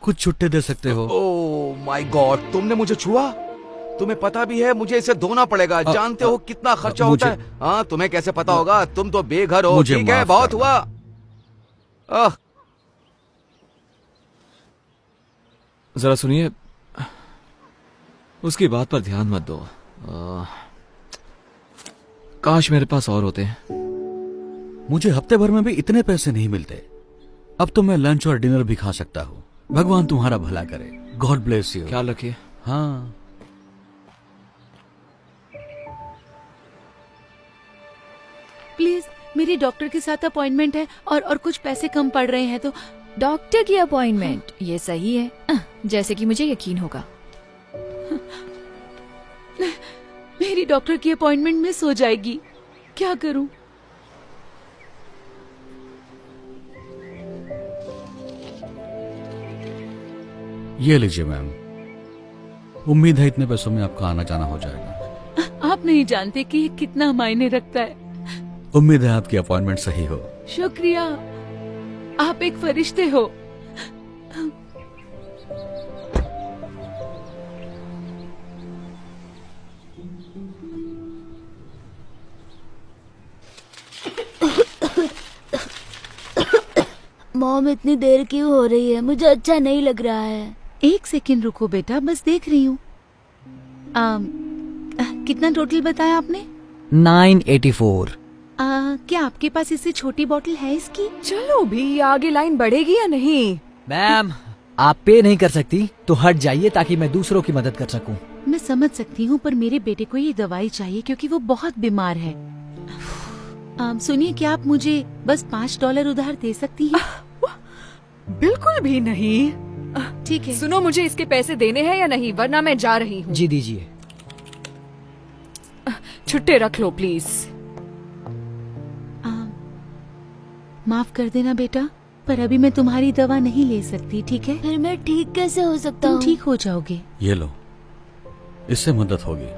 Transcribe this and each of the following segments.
कुछ छुट्टे दे सकते हो। ओह माय गॉड, तुमने मुझे छुआ? तुम्हें पता भी है मुझे इसे धोना पड़ेगा। जानते हो कितना खर्चा होता है? हाँ, तुम्हें कैसे पता होगा? तुम तो बेघर हो। ठीक है, बहुत हुआ। जरा सुनिए, उसकी बात पर ध्यान मत दो। काश मेरे पास और होते हैं। मुझे हफ्ते भर में भी इतने पैसे नहीं मिलते। अब तो मैं लंच और डिनर भी खा सकता हूँ। भगवान तुम्हारा भला करे। God bless you. ख्याल रखिए। हाँ, प्लीज, मेरी डॉक्टर के साथ अपॉइंटमेंट है और कुछ पैसे कम पड़ रहे हैं तो। डॉक्टर की अपॉइंटमेंट, ये सही है, जैसे कि मुझे यकीन होगा। मेरी डॉक्टर की अपॉइंटमेंट मिस हो जाएगी, क्या करूं? ये लीजिए मैम। उम्मीद है इतने पैसों में आपका आना जाना हो जाएगा। आप नहीं जानते कि ये कितना मायने रखता है। उम्मीद है आपकी अपॉइंटमेंट सही हो। शुक्रिया, आप एक फरिश्ते हो। मॉम, इतनी देर क्यों हो रही है? मुझे अच्छा नहीं लग रहा है। एक सेकंड रुको बेटा, बस देख रही हूँ। कितना टोटल बताया आपने? 984। क्या आपके पास इससे छोटी बोतल है इसकी? चलो भी, आगे लाइन बढ़ेगी या नहीं? मैम, आप पे नहीं कर सकती तो हट जाइए ताकि मैं दूसरों की मदद कर सकूं। मैं समझ सकती हूँ, पर मेरे बेटे को ये दवाई चाहिए क्योंकि वो बहुत बीमार है। सुनिए, क्या आप मुझे बस $5 उधार दे सकती हैं? बिल्कुल भी नहीं। ठीक है। सुनो, मुझे इसके पैसे देने हैं या नहीं, वरना मैं जा रही हूँ। जी दीजिए। छुट्टे रख लो प्लीज। माफ कर देना बेटा, पर अभी मैं तुम्हारी दवा नहीं ले सकती, ठीक है? फिर मैं ठीक कैसे हो सकता तुम हूँ? ठीक हो जाओगे। ये लो, इससे मदद होगी।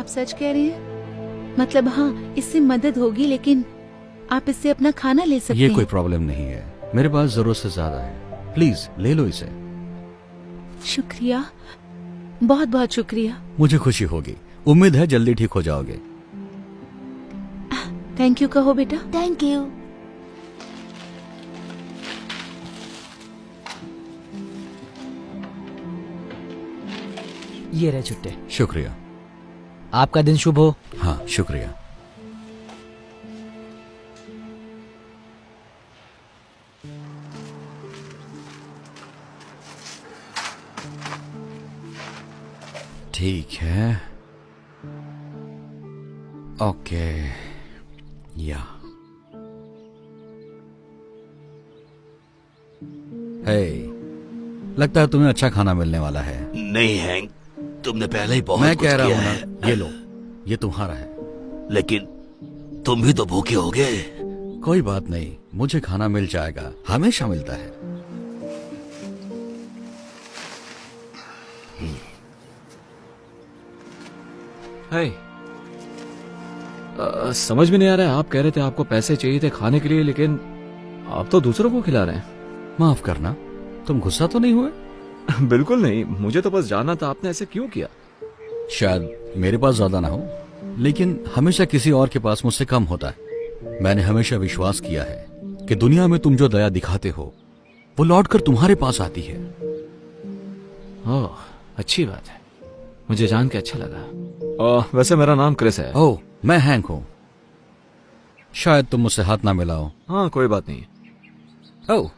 आप सच कह रहे हैं? मतलब हाँ, इससे मदद होगी, लेकिन आप इससे अपना खाना ले सकते ये हैं। कोई प्रॉब्लम नहीं है, मेरे पास जरूरत से ज्यादा है। प्लीज ले लो इसे। शुक्रिया, बहुत बहुत शुक्रिया। मुझे खुशी होगी। उम्मीद है जल्दी ठीक हो जाओगे। थैंक यू कहो बेटा। Thank you. ये रहे छुट्टे। शुक्रिया। आपका दिन शुभ हो। हाँ, शुक्रिया। ठीक है, ओके। या हे, लगता है तुम्हें अच्छा खाना मिलने वाला है। नहीं हैंक, तुमने पहले ही बहुत मैं कुछ कह रहा किया हूं है। ना, ये लो, ये तुम्हारा है। लेकिन तुम भी तो भूखे होगे। कोई बात नहीं, मुझे खाना मिल जाएगा, हमेशा मिलता है। है समझ में नहीं आ रहा है, आप कह रहे थे आपको पैसे चाहिए थे खाने के लिए, लेकिन आप तो दूसरों को खिला रहे हैं। माफ करना, तुम गुस्सा तो नहीं हुए? बिल्कुल नहीं, मुझे तो बस जानना था आपने ऐसे क्यों किया। शायद मेरे पास ज्यादा ना हो, लेकिन हमेशा किसी और के पास मुझसे कम होता है। मैंने हमेशा विश्वास किया है कि दुनिया में तुम जो दया दिखाते हो वो लौटकर तुम्हारे पास आती है। ओह, अच्छी बात है, मुझे जान के अच्छा लगा। वैसे मेरा नाम क्रिस है। ओह, मैं हैंक हूं। शायद तुम मुझसे हाथ ना मिलाओ। हाँ, कोई बात नहीं। ओह,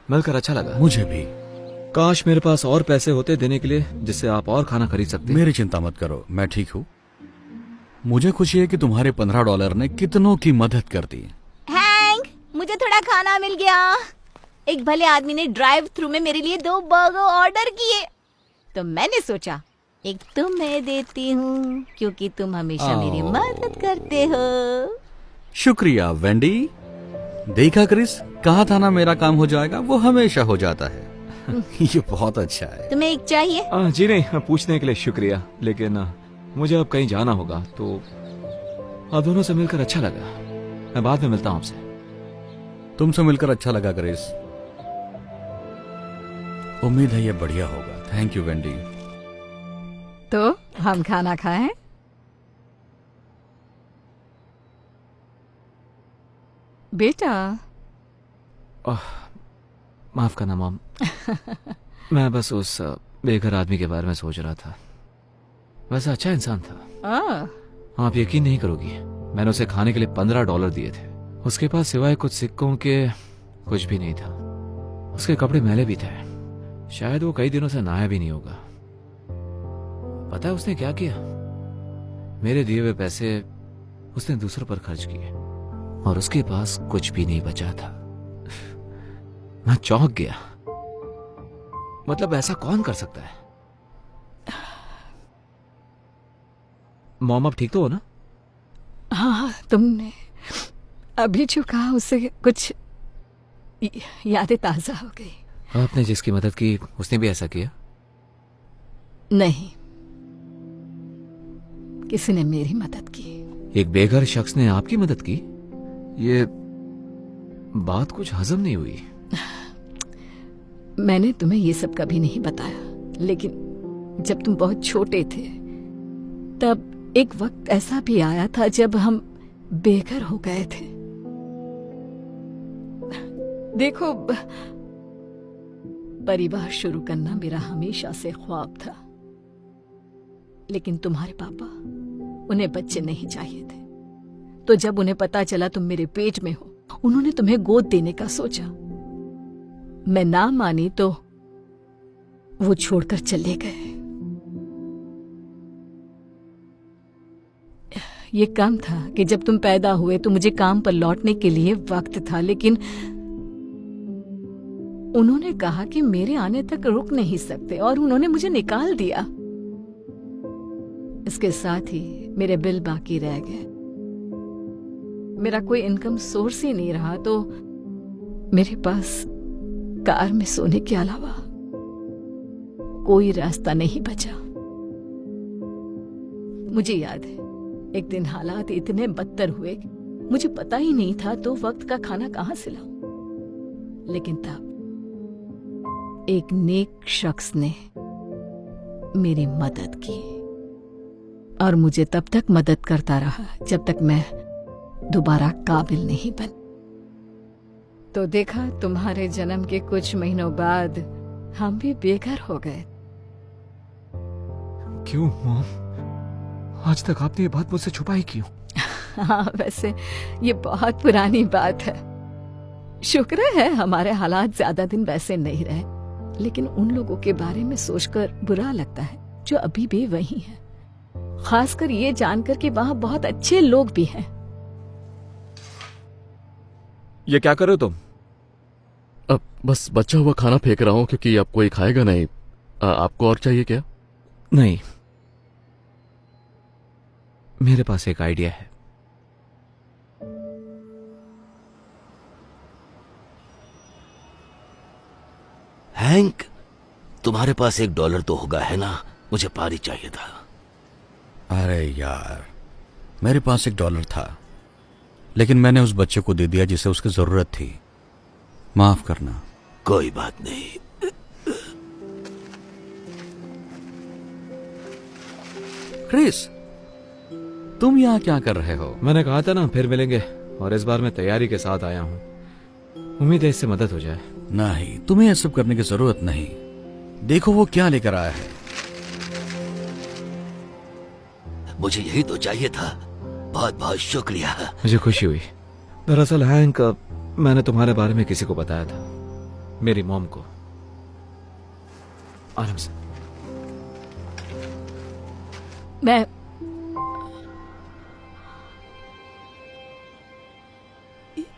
मिलकर अच्छा लगा। मुझे भी। काश मेरे पास और पैसे होते देने के लिए, जिससे आप और खाना खरीद सकते। मेरी चिंता मत करो, मैं ठीक हूँ। मुझे खुशी है कि तुम्हारे $15 ने कितनों की मदद कर दी। हैंक, मुझे थोड़ा खाना मिल गया। एक भले आदमी ने ड्राइव थ्रू में मेरे लिए 2 बर्गर ऑर्डर किए, तो मैंने सोचा एक तुम्हें देती हूँ, क्योंकि तुम हमेशा मेरी मदद करते हो। शुक्रिया वेंडी। देखा क्रिस, कहा था ना मेरा काम हो जाएगा, वो हमेशा हो जाता है। ये बहुत अच्छा है। तुम्हें एक चाहिए? जी नहीं, पूछने के लिए शुक्रिया, लेकिन मुझे अब कहीं जाना होगा, तो आप दोनों से मिलकर अच्छा लगा। मैं बाद में मिलता हूँ आपसे। तुमसे मिलकर अच्छा लगा क्रिस। उम्मीद है ये बढ़िया होगा। Thank you Wendy. तो हम खाना खाएं? बेटा माफ करना मॉम। मैं बस उस बेघर आदमी के बारे में सोच रहा था। वैसा अच्छा इंसान था। आप यकीन नहीं करोगी, मैंने उसे खाने के लिए $15 दिए थे। उसके पास सिवाय कुछ सिक्कों के कुछ भी नहीं था। उसके कपड़े मैले भी थे। शायद वो कई दिनों से नहाया भी नहीं होगा। पता है उसने क्या किया? मेरे दिए हुए पैसे उसने दूसरों पर खर्च किए और उसके पास कुछ भी नहीं बचा था। मैं चौंक गया। मतलब ऐसा कौन कर सकता है? मॉम आप ठीक तो हो ना? हाँ, तुमने अभी जो कहा उससे कुछ यादें ताजा हो गई। आपने जिसकी मदद की उसने भी ऐसा किया? नहीं, किसी ने मेरी मदद की। एक बेघर शख्स ने आपकी मदद की? ये बात कुछ हजम नहीं हुई। मैंने तुम्हें ये सब कभी नहीं बताया, लेकिन जब तुम बहुत छोटे थे तब एक वक्त ऐसा भी आया था जब हम बेघर हो गए थे। देखो, परिवार शुरू करना मेरा हमेशा से ख्वाब था, लेकिन तुम्हारे पापा, उन्हें बच्चे नहीं चाहिए थे। तो जब उन्हें पता चला तुम मेरे पेट में हो, उन्होंने तुम्हें गोद देने का सोचा। मैं ना मानी तो वो छोड़कर चले गए। ये कम था कि जब तुम पैदा हुए तो मुझे काम पर लौटने के लिए वक्त था, लेकिन उन्होंने कहा कि मेरे आने तक रुक नहीं सकते और उन्होंने मुझे निकाल दिया। इसके साथ ही मेरे बिल बाकी रह गए। मेरा कोई इनकम सोर्स ही नहीं रहा, तो मेरे पास कार में सोने के अलावा कोई रास्ता नहीं बचा। मुझे याद है, एक दिन हालात इतने बदतर हुए, मुझे पता ही नहीं था तो वक्त का खाना कहां से लाऊं। लेकिन तब एक नेक शख्स ने मेरी मदद की और मुझे तब तक मदद करता रहा जब तक मैं दोबारा काबिल नहीं बन। तो देखा, तुम्हारे जन्म के कुछ महीनों बाद हम भी बेघर हो गए। क्यों मॉम? आज तक आपने ये बात मुझसे छुपाई क्यों? हाँ, वैसे ये बहुत पुरानी बात है। शुक्र है हमारे हालात ज्यादा दिन वैसे नहीं रहे, लेकिन उन लोगों के बारे में सोचकर बुरा लगता है जो अभी भी वही हैं। खासकर ये जानकर कि वहाँ बहुत अच्छे लोग भी हैं। ये क्या कर रहे हो तुम? अब बस बचा हुआ खाना फेंक रहा हूँ क्योंकि अब कोई खाएगा नहीं। आपको और चाहिए क्या? नहीं, मेरे पास एक आइडिया है। हैंक, तुम्हारे पास $1 तो होगा, है ना? मुझे पारी चाहिए था। अरे यार, मेरे पास $1 था, लेकिन मैंने उस बच्चे को दे दिया जिसे उसकी जरूरत थी। माफ करना। कोई बात नहीं। क्रिस, तुम यहाँ क्या कर रहे हो? मैंने कहा था ना फिर मिलेंगे, और इस बार मैं तैयारी के साथ आया हूँ। उम्मीद है इससे मदद हो जाए। नहीं, तुम्हें ये सब करने की जरूरत नहीं। देखो वो क्या लेकर आया है। मुझे यही तो चाहिए था। बहुत बहुत शुक्रिया। मुझे खुशी हुई। दरअसल हैंक, मैंने तुम्हारे बारे में किसी को बताया था, मेरी मॉम को। आराम से। मैं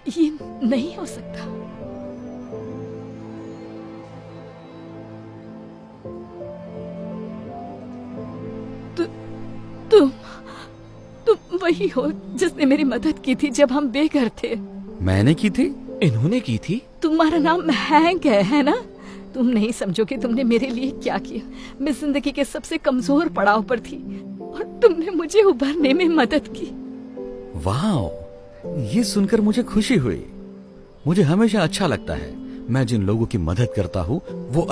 ये नहीं हो सकता। तुम वही हो जिसने मेरी मदद की थी जब हम बेघर थे। मैंने की थी? इन्होंने की थी? तुम्हारा नाम हैंक है ना? तुम नहीं समझोगे तुमने मेरे लिए क्या किया। मैं जिंदगी के सबसे कमजोर पड़ाव पर थी और तुमने मुझे उभरने में मदद की। वाह, ये सुनकर मुझे खुशी हुई। मुझे हमेशा अच्छा लगता है। मैं जिन लोगों की मदद करता हूँ वो